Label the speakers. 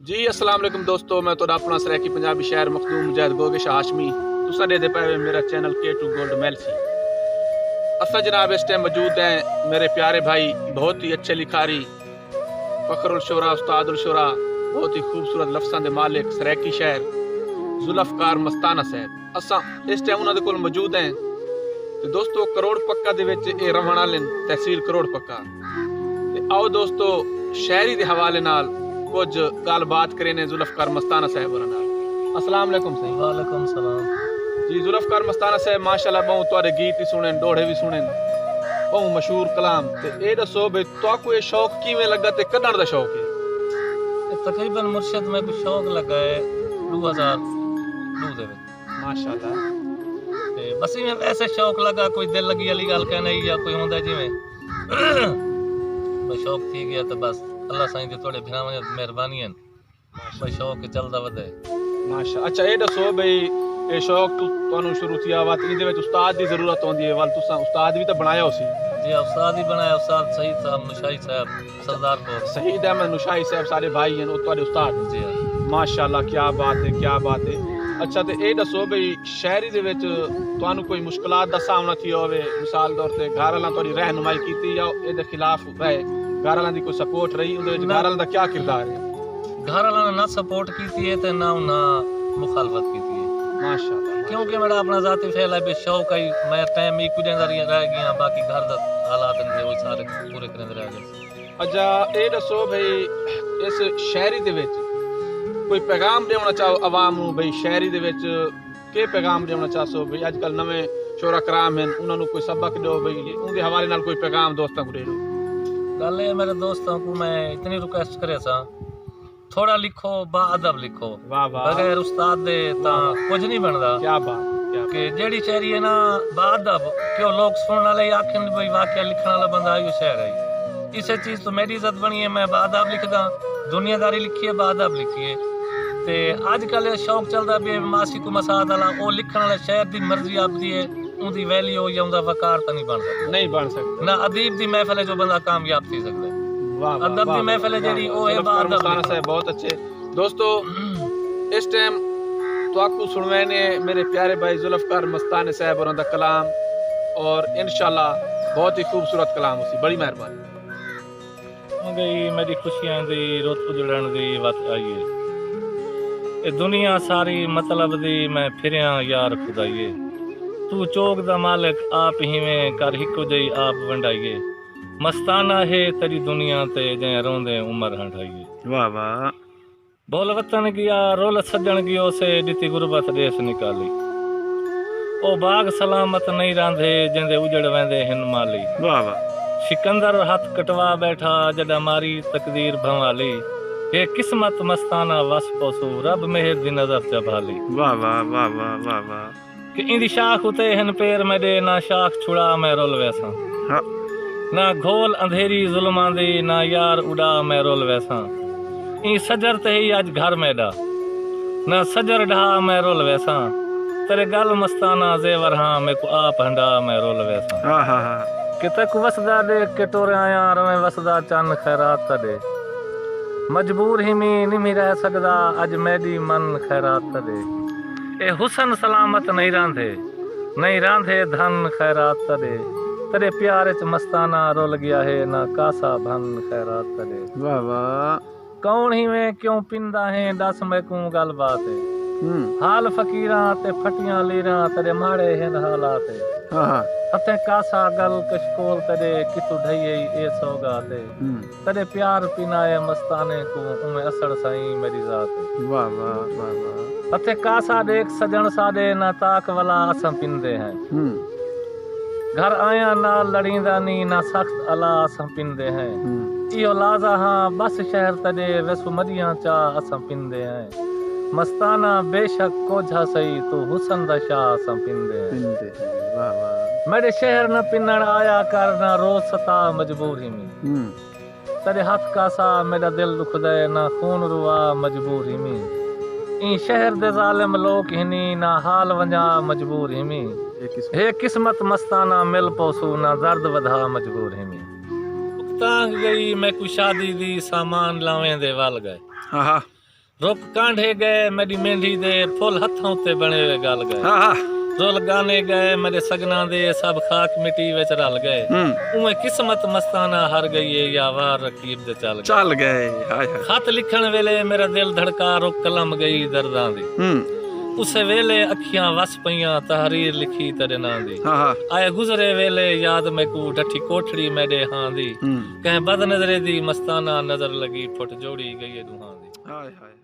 Speaker 1: जी अस्सलाम वालेकुम दोस्तों, मैं तो अपना सराकी पंजाबी शहर मखदूम मुजाहिद गोगेश हाशमी तुसा दे पे मेरा चैनल K2 गोल्ड मेलसी। असा जनाब इस टाइम मौजूद हैं मेरे प्यारे भाई, बहुत ही अच्छे लिखारी, फखरुल शुरा, उस्तादुल शुरा, बहुत ही खूबसूरत लफ्ज़ां दे मालिक सराकी शहर जुल्फकार मस्ताना साहब। असा इस टाइम उन्हां दे कोल मौजूद हैं ते दोस्तों करोड़ पक्का दे विच ए रहण वाले तहसील करोड़ पक्का। ते आओ दोस्तों शहरी दे हवाले नाल कुछ गलबात करें ने जुल्फकार मस्ताना साहब होरां नाल। अस्सलाम वालेकुम सही।
Speaker 2: वालेकुम सलाम
Speaker 1: जी जुल्फकार मस्ताना साहब माशाल्लाह बहुत तुहाडे गीत ही सुने, डोड़े भी सुने, बहुत मशहूर कलाम। ते ए दसो बे तुहाकू ए शौक किवें लगा ते कदण दा शौक है?
Speaker 2: तकरीबन मुर्शिद में कुछ शौक लगा है 2002 दे विच
Speaker 1: माशाल्लाह।
Speaker 2: ते बस इवें वैसे शौक लगा, कोई दिल लगी वाली गल कहना या कोई हुंदा जिवें बस शौक थी गया तो बस अल्लाह साईं दी थोड़े भिरावां दी मेहरबानी है, बस शौक चलदा वधे।
Speaker 1: माशा अच्छा ए दसो बई ए शौक तुहानू शुरू थिया वा ते इहदे विच उस्ताद दी जरूरत होंदी है, वाल तुसां उस्ताद भी तो बनाया उसी?
Speaker 2: जी उस्ताद ही बनाया, उस्ताद सईद साहब, नुशाई साहब, सरदारपुर
Speaker 1: शहीद अहमद नुशाई साहब सारे भाई हैं, ओ तुहाडे उस्ताद?
Speaker 2: जी हाँ।
Speaker 1: माशाल्लाह क्या बात है, क्या बात है। अच्छा तो ये दसो बई शहरी दे विच तुहानू कोई मुश्किलात दा सामना किया होवे, मिसाल तौर ते घर वाला तुहाडी रहनुमाई कीती या इहदे खिलाफ रहे, घर वाला दी कोई सपोर्ट रही, उहदे विच घर वाला दा क्या किरदार है?
Speaker 2: घर वाला ने ना सपोर्ट की है ते ना उन्हें मुखालफत की है,
Speaker 1: माशाल्लाह।
Speaker 2: क्योंकि मेरा अपना जाती फैला है शौक है, मैं टाइम एक गुजर रह गया, बाकी घर दा हालात ने वो सारे पूरे करने रह गए।
Speaker 1: अच्छा ये दसो भाई इस शहरी दे विच कोई पैगाम देना चाहो आवाम नूं, भाई शहरी दे विच के पैगाम देना चाहो भाई अजकल नवे शोरा कराम हैं उन्हां नूं कोई सबक दो, भाई उनके हवाले नाल कोई पैगाम दोस्तां को दे दो।
Speaker 2: गल है मेरे दोस्तों को मैं इतनी रिक्वेस्ट करे सा, थोड़ा लिखो बाअदब लिखो,
Speaker 1: वाह वाह,
Speaker 2: बगैर उस्ताद दे ता कुछ नहीं बनदा।
Speaker 1: क्या बात, क्या
Speaker 2: कि जेड़ी शायरी है ना बाअदब क्यों लोग सुनने वाले आखन भाई वाकया लिखने वाला बंदा यो शायर है, इसे चीज तो मेरी इज्जत बनी है, मैं बाअदब लिखदा, दुनियादारी लिखी है, बाअदब लिखी है। ते आजकल शौक चलदा भी मासी को मसाद वाला, वो लिखने वाला शायर दी मर्जी आपदी है, उनदी वैल्यू या उनदा वकार तो नहीं बन सकता,
Speaker 1: नहीं बन सकता
Speaker 2: ना अदीब दी महफिल है जो बंदा कामयाब थी सकदा है।
Speaker 1: वाह
Speaker 2: अदब दी महफिल है जेड़ी ओ है बाअदब
Speaker 1: साहब, बहुत अच्छे। दोस्तों इस टाइम तुहाकू सुनवाने मेरे प्यारे भाई जुल्फकार मस्ताना साहब होरां दा कलाम, और इंशाल्लाह बहुत ही खूबसूरत कलाम उसी। बड़ी मेहरबानी।
Speaker 2: गई मेरी खुशियां दी रुत उजड़न दी वत आई है, ए दुनिया सारी मतलब दी मैं फिरिया यार खुदाइए, तू चौक दा मालिक आप ही में कर हिको जई आप वंडाइए, मस्ताना है तेरी दुनिया ते जै रोंदे उमर हंडाइए।
Speaker 1: वाह वाह।
Speaker 2: बोल वतन गया रोल सजन गियो से दिती गुरबत देश निकाली, ओ बाग सलामत नहीं रांधे जिंदे उजड़ वेंदे हिन माली।
Speaker 1: वाह वाह।
Speaker 2: सिकंदर हाथ कटवा बैठा जदा मारी तकदीर भंवाली, हे किस्मत मस्ताना वस पोसू रब मेहर दी नजर चभाली।
Speaker 1: वाह वाह वाह वाह वाह वाह।
Speaker 2: कि इंदी शाख उते हिन पैर मेरे ना शाख छुड़ा मैं रोल वैसा, ना घोल अंधेरी जुल्मां दी ना यार उड़ा मैं रोल वैसा, ई सजर ते ही आज घर मेरा ना सजर ढा मैं रोल वैसा, तेरे गल मस्ताना जेवर हाँ मैं को आप हंडा मैं रोल वैसा।
Speaker 1: हाँ हाँ हाँ।
Speaker 2: कि तक वसदा देख के टोरे आया रवे वसदा चन खैरात दे, मजबूर ही में नहीं रह सकदा अज मेरी मन खैरात दे, ए हुसन सलामत नहीं रांधे नहीं रांधे धन खैरात दे, तेरे प्यार च मस्ताना रोल गया है ना कासा भन खैरात दे।
Speaker 1: वाह वाह।
Speaker 2: कौन ही में क्यों पिंदा है दस मैं को गल बात है, हाल फकीरा ते फटियां लीरा तेरे माड़े हैं हालात है, हथे कासा गल कशकोल तेरे कितु ढई ए सौगात है, तेरे प्यार पिनाए मस्ताने को उमे असर साईं मेरी जात है।
Speaker 1: वाह वाह वाह वाह।
Speaker 2: हथे कासा देख सजन सादे ना ताक वाला असम पिंदे हैं, घर आया ना लड़ींदा नी ना सख्त अला असम पिंदे हैं, इहो लाजा हाँ बस शहर तडे वैसु मदियां चा असम पिंदे हैं, मस्ताना बेशक कोझा सही तू हुसन दा शाह असम पिंदे हैं।
Speaker 1: वाह वाह।
Speaker 2: मेरे शहर न पिनण आया कर ना रोज सता मजबूरी में, तेरे हाथ का सा मेरा दिल दुख दे ना खून रुआ मजबूरी में, ई शहर दे जालिम लोग हिनी ना हाल वंजा मजबूरी में, हे किस्मत मस्ताना मिल पोसू ना दर्द वधा मजबूरी में। उकता गई मैं कुछ शादी दी सामान लावे दे वाल गए, रुख कांढे गए मेरी मेंढी दे फुल हथां उत्ते बने हुए गल गए
Speaker 1: हाँ हाँ
Speaker 2: रुल गाने गए मेरे सगना दे सब खाक मिट्टी विच रल गए उमें किस्मत मस्ताना हार गई है या वार रकीब दे चल
Speaker 1: गए हाय हाय
Speaker 2: खत लिखण वेले मेरा दिल धड़का रुक कलम गई दर्दां दी उस वेले अखियां वस पईयां तहरीर लिखी तेरे नां दी
Speaker 1: हाँ हाँ
Speaker 2: आए गुजरे वेले याद में कू डठी कोठड़ी मेरे हां दी कहीं बद नजरे दी मस्ताना नजर लगी फुट जोड़ी गई दुहां दी
Speaker 1: हाय हाय